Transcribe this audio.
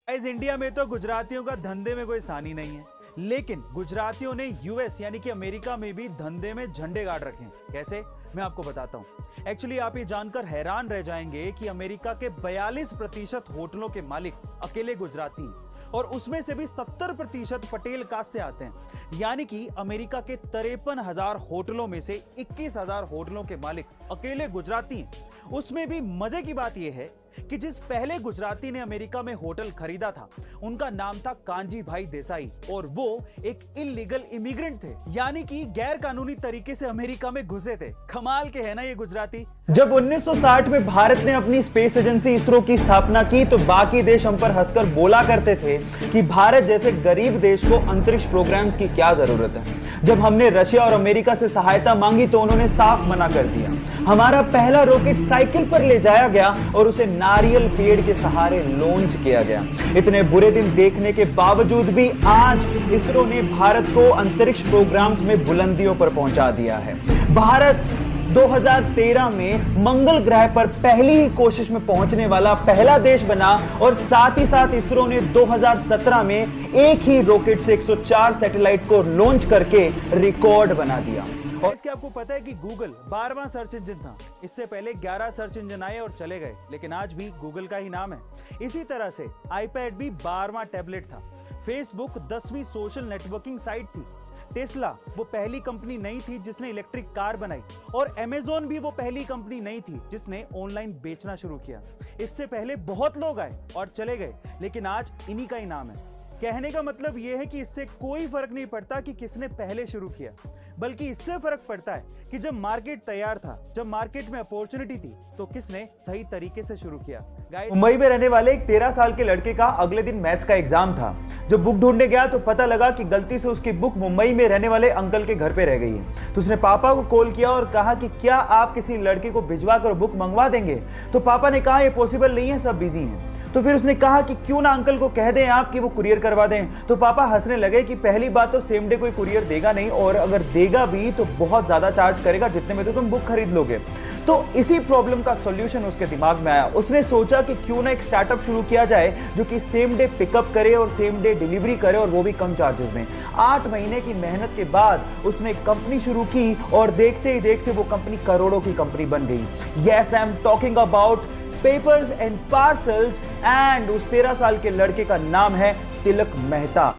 Guys India में तो गुजरातियों का धंधे में कोई सानी नहीं है, लेकिन गुजरातियों ने यूएस यानी कि अमेरिका में भी धंधे में झंडे गाड़ रखे हैं। कैसे, मैं आपको बताता हूं। एक्चुअली आप ये जानकर हैरान रह जाएंगे कि अमेरिका के 42% होटलों के मालिक अकेले गुजराती हैं और उसमें से भी 70% पटेल कास्ट से आते हैं। यानी कि अमेरिका के 53,000 होटलों में से 21,000 होटलों के मालिक अकेले गुजराती हैं। उसमें भी मजे की बात यह है कि जिस पहले गुजराती ने अमेरिका में होटल खरीदा था, उनका नाम था कांजी भाई देसाई और वो एक इलीगल इमिग्रेंट थे, यानी कि गैर कानूनी तरीके से अमेरिका में घुसे थे। कमाल के है ना ये गुजराती। जब 1960 में भारत ने अपनी स्पेस एजेंसी इसरो की स्थापना की तो बाकी देश हम पर हंसकर बोला करते थे कि भारत जैसे गरीब देश को अंतरिक्ष प्रोग्राम्स की क्या जरूरत है। जब हमने रशिया और अमेरिका से सहायता मांगी तो उन्होंने साफ मना कर दिया। हमारा पहला रॉकेट साइकिल पर ले जाया गया और उसे नारियल पेड़ के सहारे लॉन्च किया गया। इतने बुरे दिन देखने के बावजूद भी आज इसरो ने भारत को अंतरिक्ष प्रोग्राम्स में बुलंदियों पर पहुंचा दिया है। भारत 2013 में मंगल ग्रह पर पहली ही कोशिश में पहुंचने वाला पहला देश बना और साथ ही साथ इसरो ने 2017 में एक ही रॉकेट से 104 सैटेलाइट को लॉन्च करके रिकॉर्ड बना दिया। और इसके आपको पता है कि गूगल 12वां सर्च इंजन था। इससे पहले 11 सर्च इंजन आए और चले गए, लेकिन आज भी गूगल का ही नाम है। इसी तरह से आईपैड भी 12वां टैबलेट था। फेसबुक 10वीं सोशल नेटवर्किंग साइट थी। टेस्ला वो पहली कंपनी नहीं थी जिसने इलेक्ट्रिक कार बनाई और अमेज़न भी वो पहली कंपनी नहीं थी जिसने ऑनलाइन बेचना शुरू किया। इससे पहले बहुत लोग आए और चले गए, लेकिन आज इन्हीं का ही नाम है। कहने का मतलब यह है कि इससे कोई फर्क नहीं पड़ता कि किसने पहले शुरू किया, बल्कि इससे फर्क पड़ता है कि जब मार्केट तैयार था, जब मार्केट में अपॉर्चुनिटी थी, तो किसने सही तरीके से शुरू किया। मुंबई में रहने वाले एक 13 साल के लड़के का अगले दिन मैथ्स का एग्जाम था। जब बुक ढूंढने गया तो पता लगा कि गलती से उसकी बुक मुंबई में रहने वाले अंकल के घर पे रह गई है। तो उसने पापा को कॉल किया और कहा कि क्या आप किसी लड़के को भिजवा कर बुक मंगवा देंगे। तो पापा ने कहा यह पॉसिबल नहीं है, सब बिजी हैं। तो फिर उसने कहा कि क्यों ना अंकल को कह दें आप कि वो कुरियर करवा दें। तो पापा हंसने लगे कि पहली बात तो सेम डे कोई कुरियर देगा नहीं, और अगर देगा भी तो बहुत ज्यादा चार्ज करेगा जितने में तो तुम बुक खरीद लोगे। तो इसी प्रॉब्लम का सॉल्यूशन उसके दिमाग में आया। उसने सोचा कि क्यों ना एक स्टार्टअप शुरू किया जाए जो कि सेम डे पिकअप करे और सेम डे डिलीवरी करे, और वो भी कम चार्जेस में। 8 महीने की मेहनत के बाद उसने एक कंपनी शुरू की और देखते ही देखते वो कंपनी करोड़ों की कंपनी बन गई। Yes, I am talking about papers and parcels, and उस 13 साल के लड़के का नाम है तिलक मेहता।